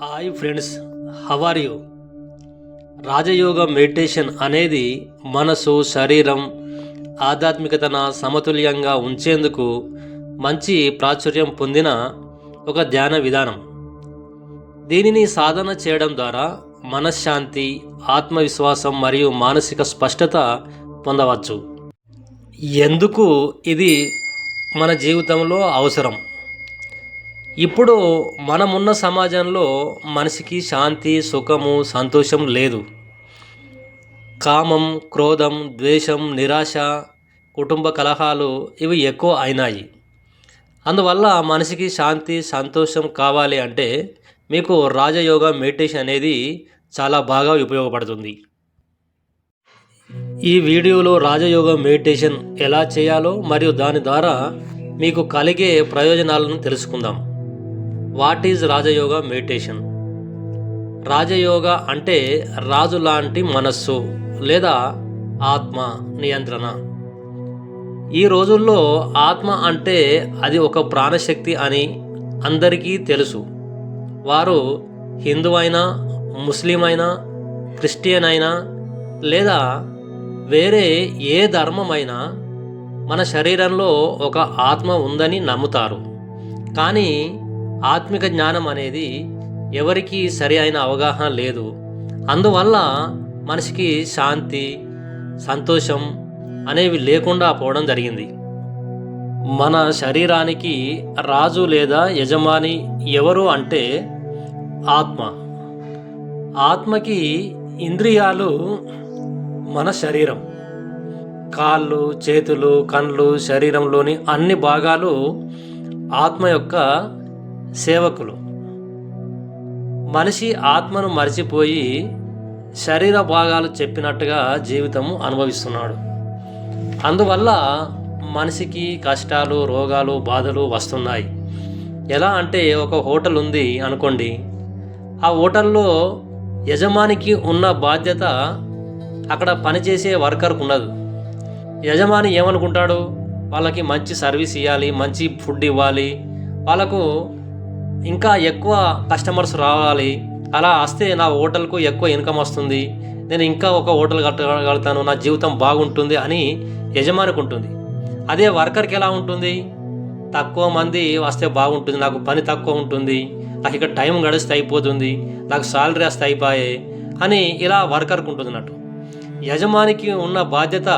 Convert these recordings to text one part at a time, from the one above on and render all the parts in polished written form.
Hi friends, how are you? Rajayoga meditation అనేది మనసు, శరీరం, ఆధ్యాత్మికతను సమతుల్యంగా ఉంచేందుకు మంచి ప్రాచుర్యం పొందిన ఒక ధ్యాన విధానం. దీనిని సాధన చేయడం ద్వారా మనశ్శాంతి, ఆత్మవిశ్వాసం మరియు మానసిక స్పష్టత పొందవచ్చు. ఎందుకు ఇది మన జీవితంలో అవసరం? ఇప్పుడు మనమున్న సమాజంలో మనిషికి శాంతి, సుఖము, సంతోషం లేదు. కామం, క్రోధం, ద్వేషం, నిరాశ, కుటుంబ కలహాలు ఇవి ఎక్కువ అయినాయి. అందువల్ల మనిషికి శాంతి, సంతోషం కావాలి అంటే మీకు రాజయోగ మెడిటేషన్ అనేది చాలా బాగా ఉపయోగపడుతుంది. ఈ వీడియోలో రాజయోగ మెడిటేషన్ ఎలా చేయాలో మరియు దాని ద్వారా మీకు కలిగే ప్రయోజనాలను తెలుసుకుందాం. What is Rajayoga meditation? Rajayoga అంటే రాజు లాంటి మనస్సు లేదా ఆత్మ నియంత్రణ. ఈ రోజుల్లో ఆత్మ అంటే అది ఒక ప్రాణశక్తి అని అందరికీ తెలుసు. వారు హిందూ అయినా, ముస్లిం అయినా, క్రిస్టియన్ అయినా లేదా వేరే ఏ ధర్మమైనా మన శరీరంలో ఒక ఆత్మ ఉందని నమ్ముతారు. కానీ ఆత్మిక జ్ఞానం అనేది ఎవరికీ సరి అయిన అవగాహన లేదు. అందువల్ల మనిషికి శాంతి, సంతోషం అనేవి లేకుండా పోవడం జరిగింది. మన శరీరానికి రాజు లేదా యజమాని ఎవరు అంటే ఆత్మ. ఆత్మకి ఇంద్రియాలు మన శరీరం. కాళ్ళు, చేతులు, కళ్ళు, శరీరంలోని అన్ని భాగాలు ఆత్మ యొక్క సేవకులు. మనిషి ఆత్మను మరిచిపోయి శరీర భాగాలు చెప్పినట్టుగా జీవితం అనుభవిస్తున్నాడు. అందువల్ల మనిషికి కష్టాలు, రోగాలు, బాధలు వస్తున్నాయి. ఎలా అంటే ఒక హోటల్ ఉంది అనుకోండి. ఆ హోటల్లో యజమానికి ఉన్న బాధ్యత అక్కడ పనిచేసే వర్కర్కు ఉండదు. యజమాని ఏమనుకుంటాడు? వాళ్ళకి మంచి సర్వీస్ ఇవ్వాలి, మంచి ఫుడ్ ఇవ్వాలి, వాళ్ళకు ఇంకా ఎక్కువ కస్టమర్స్ రావాలి. అలా వస్తే నా హోటల్కు ఎక్కువ ఇన్కమ్ వస్తుంది, నేను ఇంకా ఒక హోటల్ కట్టగలుగుతాను, నా జీవితం బాగుంటుంది అని యజమానికి ఉంటుంది. అదే వర్కర్కి ఎలా ఉంటుంది? తక్కువ మంది వస్తే బాగుంటుంది, నాకు పని తక్కువ ఉంటుంది, నాకు ఇక్కడ టైం గడిస్తే అయిపోతుంది, నాకు సాలరీ వస్తే అయిపోయే అని ఇలా వర్కర్కు ఉంటుంది అన్నట్టు. యజమానికి ఉన్న బాధ్యత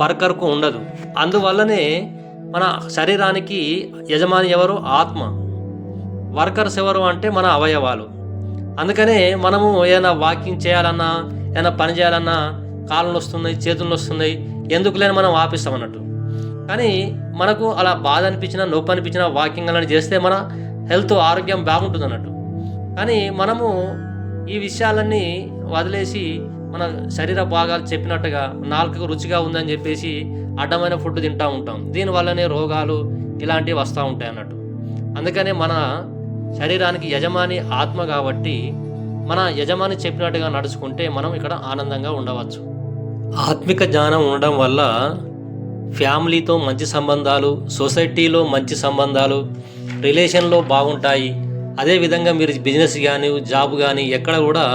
వర్కర్కు ఉండదు. అందువల్లనే మన శరీరానికి యజమాని ఎవరు? ఆత్మ. వర్కర్స్ ఎవరు అంటే మన అవయవాలు. అందుకనే మనము ఏదైనా వాకింగ్ చేయాలన్నా, ఏదైనా పని చేయాలన్నా కాళ్ళు వస్తున్నాయి, చేతులు వస్తున్నాయి, ఎందుకు లేని మనం ఆపిస్తాం అన్నట్టు. కానీ మనకు అలా బాధ అనిపించినా, నొప్పి అనిపించినా వాకింగ్ అలాంటి చేస్తే మన హెల్త్, ఆరోగ్యం బాగుంటుంది అన్నట్టు. కానీ మనము ఈ విషయాలన్నీ వదిలేసి మన శరీర భాగాలు చెప్పినట్టుగా నాలుకకు రుచిగా ఉందని చెప్పేసి అడ్డమైన ఫుడ్ తింటూ ఉంటాం. దీనివల్లనే రోగాలు ఇలాంటివి వస్తూ ఉంటాయి అన్నట్టు. అందుకనే మన శరీరానికి యజమాని ఆత్మ కాబట్టి మన యజమాని చెప్పినట్టుగా నడుచుకుంటే మనం ఇక్కడ ఆనందంగా ఉండవచ్చు. ఆత్మిక జ్ఞానం ఉండడం వల్ల ఫ్యామిలీతో మంచి సంబంధాలు, సొసైటీలో మంచి సంబంధాలు, రిలేషన్లో బాగుంటాయి. అదేవిధంగా మీరు బిజినెస్ కానీ, జాబ్ కానీ ఎక్కడ కూడా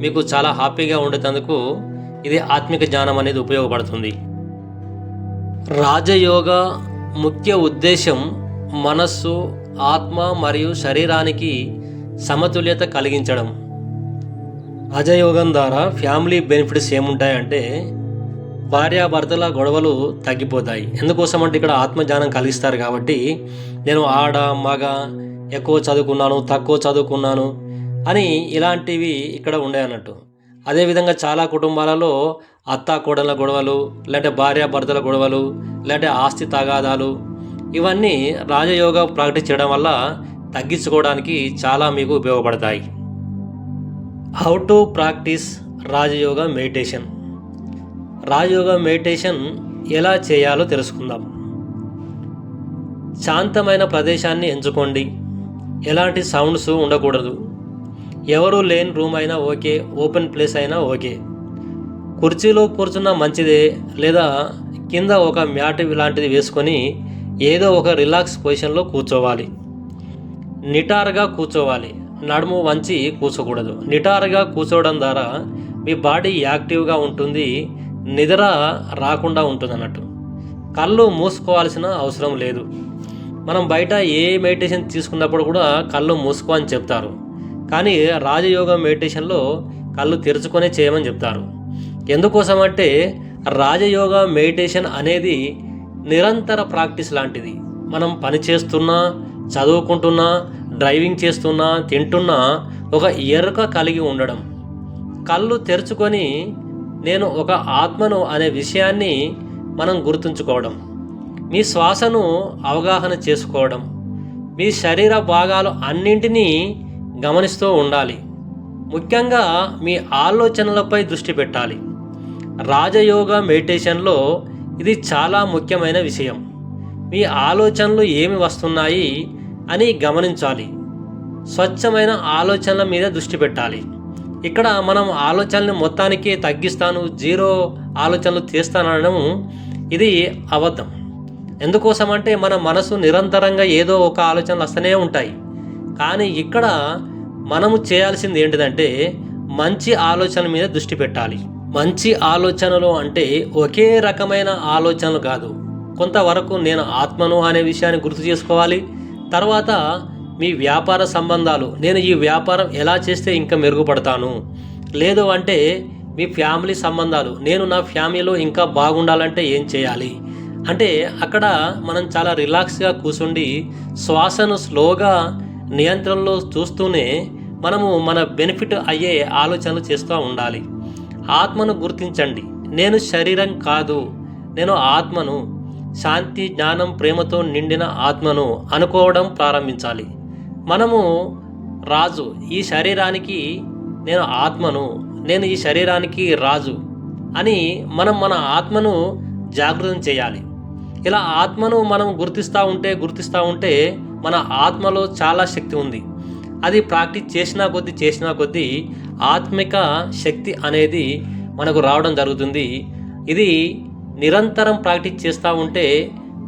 మీకు చాలా హ్యాపీగా ఉండేందుకు ఇది ఆత్మిక జ్ఞానం అనేది ఉపయోగపడుతుంది. రాజయోగ ముఖ్య ఉద్దేశం మనస్సు, ఆత్మ మరియు శరీరానికి సమతుల్యత కలిగించడం. రాజయోగం ద్వారా ఫ్యామిలీ బెనిఫిట్స్ ఏముంటాయంటే భార్యాభర్తల గొడవలు తగ్గిపోతాయి. ఎందుకోసం అంటే ఇక్కడ ఆత్మజ్ఞానం కలిగిస్తారు కాబట్టి నేను ఆడ, మగ, ఎక్కువ చదువుకున్నాను, తక్కువ చదువుకున్నాను అని ఇలాంటివి ఇక్కడ ఉండే అన్నట్టు. అదేవిధంగా చాలా కుటుంబాలలో అత్తాకోడళ్ళ గొడవలు, లేదంటే భార్యాభర్తల గొడవలు, లేదంటే ఆస్తి తగాదాలు, ఇవన్నీ రాజయోగ ప్రాక్టీస్ చేయడం వల్ల తగ్గించుకోవడానికి చాలా మీకు ఉపయోగపడతాయి. How to practice Rajayoga meditation? Rajayoga meditation ఎలా చేయాలో తెలుసుకుందాం. శాంతమైన ప్రదేశాన్ని ఎంచుకోండి. ఎలాంటి సౌండ్స్ ఉండకూడదు. ఎవరు లేని రూమ్ అయినా ఓకే, ఓపెన్ ప్లేస్ అయినా ఓకే. కుర్చీలో కూర్చున్నా మంచిదే, లేదా కింద ఒక మ్యాట్ లాంటిది వేసుకొని ఏదో ఒక రిలాక్స్ పొజిషన్లో కూర్చోవాలి. నిటారుగా కూర్చోవాలి. నడుము వంచి కూర్చోకూడదు. నిటారుగా కూర్చోవడం ద్వారా మీ బాడీ యాక్టివ్గా ఉంటుంది, నిద్ర రాకుండా ఉంటుంది అన్నట్టు. కళ్ళు మూసుకోవాల్సిన అవసరం లేదు. మనం బయట ఏ మెడిటేషన్ తీసుకున్నప్పుడు కూడా కళ్ళు మూసుకో అని చెప్తారు, కానీ రాజయోగ మెడిటేషన్లో కళ్ళు తెరుచుకొనే చేయమని చెప్తారు. ఎందుకోసం అంటే రాజయోగ మెడిటేషన్ అనేది నిరంతర ప్రాక్టీస్ లాంటిది. మనం పని చేస్తున్నా, చదువుకుంటున్నా, డ్రైవింగ్ చేస్తున్నా, తింటున్నా ఒక ఎరుక కలిగి ఉండడం, కళ్ళు తెరుచుకొని నేను ఒక ఆత్మను అనే విషయాన్ని మనం గుర్తుంచుకోవడం, మీ శ్వాసను అవగాహన చేసుకోవడం, మీ శరీర భాగాలు అన్నింటినీ గమనిస్తూ ఉండాలి. ముఖ్యంగా మీ ఆలోచనలపై దృష్టి పెట్టాలి. రాజయోగ మెడిటేషన్లో ఇది చాలా ముఖ్యమైన విషయం. మీ ఆలోచనలు ఏమి వస్తున్నాయి అని గమనించాలి. స్వచ్ఛమైన ఆలోచనల మీద దృష్టి పెట్టాలి. ఇక్కడ మనం ఆలోచనలు మొత్తానికి తగ్గిస్తాను, జీరో ఆలోచనలు తీస్తానడం ఇది అబద్ధం. ఎందుకోసం అంటే మన మనసు నిరంతరంగా ఏదో ఒక ఆలోచనలు వస్తూనే ఉంటాయి. కానీ ఇక్కడ మనము చేయాల్సింది ఏంటిదంటే మంచి ఆలోచనల మీద దృష్టి పెట్టాలి. మంచి ఆలోచనలు అంటే ఒకే రకమైన ఆలోచనలు కాదు. కొంతవరకు నేను ఆత్మను అనే విషయాన్ని గుర్తు చేసుకోవాలి. తర్వాత మీ వ్యాపార సంబంధాలు, నేను ఈ వ్యాపారం ఎలా చేస్తే ఇంకా మెరుగుపడతాను, లేదు అంటే మీ ఫ్యామిలీ సంబంధాలు, నేను నా ఫ్యామిలీలో ఇంకా బాగుండాలంటే ఏం చేయాలి అంటే అక్కడ మనం చాలా రిలాక్స్గా కూర్చుండి శ్వాసను స్లోగా నియంత్రణలో చూస్తూనే మనము మన బెనిఫిట్ అయ్యే ఆలోచనలు చేస్తూ ఉండాలి. ఆత్మను గుర్తించండి. నేను శరీరం కాదు, నేను ఆత్మను, శాంతి, జ్ఞానం, ప్రేమతో నిండిన ఆత్మను అనుకోవడం ప్రారంభించాలి. మనము రాజు, ఈ శరీరానికి నేను ఆత్మను, నేను ఈ శరీరానికి రాజు అని మనం మన ఆత్మను జాగృతం చేయాలి. ఇలా ఆత్మను మనం గుర్తిస్తూ ఉంటే మన ఆత్మలో చాలా శక్తి ఉంది. అది ప్రాక్టీస్ చేసినా కొద్దీ ఆత్మిక శక్తి అనేది మనకు రావడం జరుగుతుంది. ఇది నిరంతరం ప్రాక్టీస్ చేస్తూ ఉంటే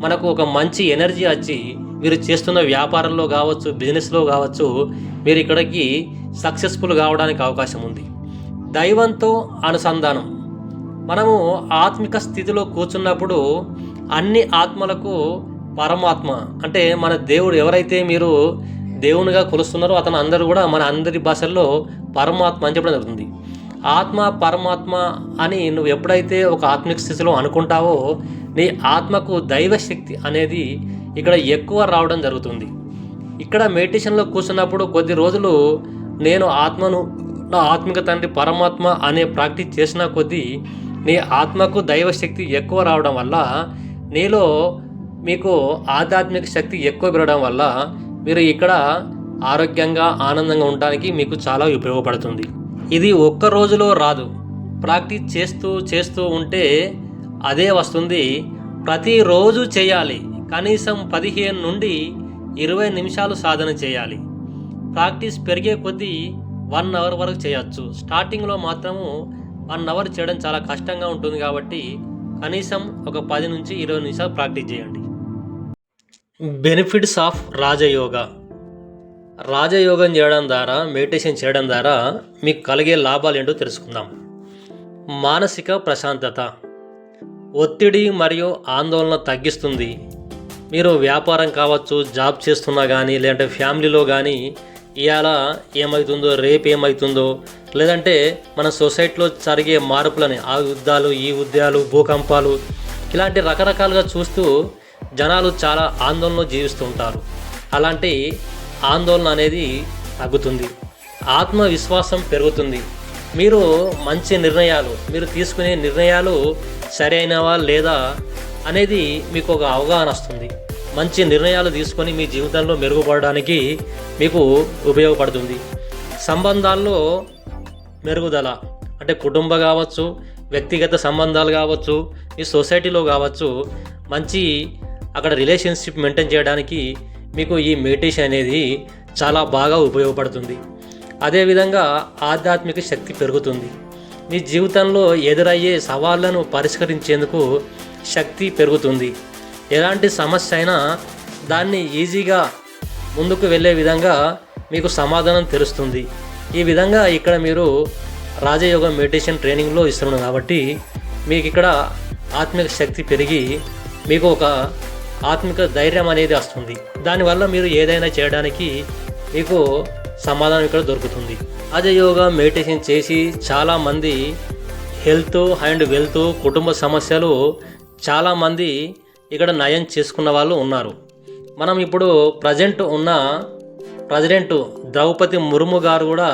మనకు ఒక మంచి ఎనర్జీ వచ్చి మీరు చేస్తున్న వ్యాపారంలో కావచ్చు, బిజినెస్లో కావచ్చు, మీరు ఇక్కడికి సక్సెస్ఫుల్ కావడానికి అవకాశం ఉంది. దైవంతో అనుసంధానం, మనము ఆత్మిక స్థితిలో కూర్చున్నప్పుడు అన్ని ఆత్మలకు పరమాత్మ అంటే మన దేవుడు, ఎవరైతే మీరు దేవునిగా కొలుస్తున్నారో అతను అందరూ కూడా మన అందరి భాషల్లో పరమాత్మ అని చెప్పడం జరుగుతుంది. ఆత్మ పరమాత్మ అని నువ్వు ఎప్పుడైతే ఒక ఆత్మిక స్థితిలో అనుకుంటావో నీ ఆత్మకు దైవశక్తి అనేది ఇక్కడ ఎక్కువ రావడం జరుగుతుంది. ఇక్కడ మెడిటేషన్లో కూర్చున్నప్పుడు కొద్ది రోజులు నేను ఆత్మను, నా ఆత్మిక తండ్రి పరమాత్మ అనే ప్రాక్టీస్ చేసిన కొద్దీ నీ ఆత్మకు దైవశక్తి ఎక్కువ రావడం వల్ల, నీలో మీకు ఆధ్యాత్మిక శక్తి ఎక్కువ పెరగడం వల్ల మీరు ఇక్కడ ఆరోగ్యంగా ఆనందంగా ఉండడానికి మీకు చాలా ఉపయోగపడుతుంది. ఇది ఒక్క రోజులో రాదు, ప్రాక్టీస్ చేస్తూ ఉంటే అదే వస్తుంది. ప్రతిరోజు చేయాలి. కనీసం 15 నుండి 20 నిమిషాలు సాధన చేయాలి. ప్రాక్టీస్ పెరిగే కొద్దీ 1 అవర్ వరకు చేయొచ్చు. స్టార్టింగ్లో మాత్రము 1 అవర్ చేయడం చాలా కష్టంగా ఉంటుంది కాబట్టి కనీసం ఒక 10 నుంచి 20 నిమిషాలు ప్రాక్టీస్ చేయండి. Benefits of Rajayoga. రాజయోగం చేయడం ద్వారా, మెడిటేషన్ చేయడం ద్వారా మీకు కలిగే లాభాలు ఏంటో తెలుసుకుందాం. మానసిక ప్రశాంతత, ఒత్తిడి మరియు ఆందోళన తగ్గిస్తుంది. మీరు వ్యాపారం కావచ్చు, జాబ్ చేస్తున్నా కానీ, లేదంటే ఫ్యామిలీలో కానీ ఇవాళ ఏమవుతుందో, రేపు ఏమవుతుందో, లేదంటే మన సొసైటీలో జరిగే మార్పులని, ఆ యుద్ధాలు, ఈ యుద్ధాలు, భూకంపాలు, ఇలాంటి రకరకాలుగా చూస్తూ జనాలు చాలా ఆందోళనలో జీవిస్తూ ఉంటారు. అలాంటి ఆందోళన అనేది తగ్గుతుంది. ఆత్మవిశ్వాసం పెరుగుతుంది. మీరు మంచి నిర్ణయాలు, మీరు తీసుకునే నిర్ణయాలు సరైనవా లేదా అనేది మీకు ఒక అవగాహన వస్తుంది. మంచి నిర్ణయాలు తీసుకొని మీ జీవితంలో మెరుగుపడడానికి మీకు ఉపయోగపడుతుంది. సంబంధాల్లో మెరుగుదల అంటే కుటుంబ కావచ్చు, వ్యక్తిగత సంబంధాలు కావచ్చు, మీ సొసైటీలో కావచ్చు, మంచి అక్కడ రిలేషన్షిప్ మెయింటైన్ చేయడానికి మీకు ఈ మెడిటేషన్ అనేది చాలా బాగా ఉపయోగపడుతుంది. అదేవిధంగా ఆధ్యాత్మిక శక్తి పెరుగుతుంది. మీ జీవితంలో ఎదురయ్యే సవాళ్లను పరిష్కరించేందుకు శక్తి పెరుగుతుంది. ఎలాంటి సమస్య అయినా దాన్ని ఈజీగా ముందుకు వెళ్ళే విధంగా మీకు సమాధానం తెలుస్తుంది. ఈ విధంగా ఇక్కడ మీరు రాజయోగ మెడిటేషన్ ట్రైనింగ్లో ఇస్తున్నాను కాబట్టి మీకు ఇక్కడ ఆత్మిక శక్తి పెరిగి మీకు ఒక ఆత్మిక ధైర్యం అనేది వస్తుంది. దానివల్ల మీరు ఏదైనా చేయడానికి మీకు సమాధానం ఇక్కడ దొరుకుతుంది. రాజయోగ మెడిటేషన్ చేసి చాలామంది హెల్త్ అండ్ వెల్త్ కుటుంబ సమస్యలు చాలామంది ఇక్కడ నయం చేసుకున్న వాళ్ళు ఉన్నారు. మనం ఇప్పుడు ప్రెసిడెంట్ ద్రౌపది ముర్ము గారు కూడా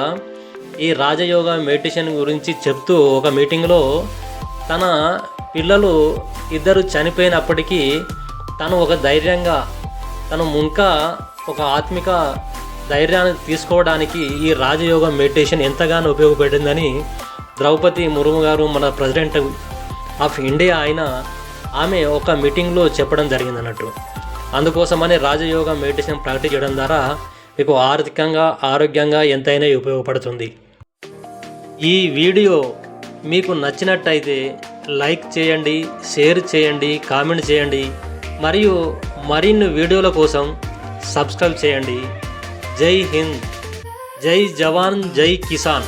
ఈ రాజయోగ మెడిటేషన్ గురించి చెప్తూ ఒక మీటింగ్లో తన పిల్లలు 2 చనిపోయినప్పటికీ తను ఒక ధైర్యంగా ఇంకా ఒక ఆత్మిక ధైర్యాన్ని తీసుకోవడానికి ఈ రాజయోగ మెడిటేషన్ ఎంతగానో ఉపయోగపడిందని ద్రౌపది ముర్ము గారు మన ప్రెసిడెంట్ ఆఫ్ ఇండియా ఆమె ఒక మీటింగ్లో చెప్పడం జరిగిందన్నట్టు. అందుకోసమని రాజయోగ మెడిటేషన్ ప్రాక్టీస్ చేయడం ద్వారా మీకు ఆర్థికంగా ఆరోగ్యంగా ఎంతైనా ఉపయోగపడుతుంది. ఈ వీడియో మీకు నచ్చినట్టయితే లైక్ చేయండి, షేర్ చేయండి, కామెంట్ చేయండి మరియు మరిన్ని వీడియోల కోసం సబ్స్క్రైబ్ చేయండి. జై హింద్, జై జవాన్, జై కిసాన్.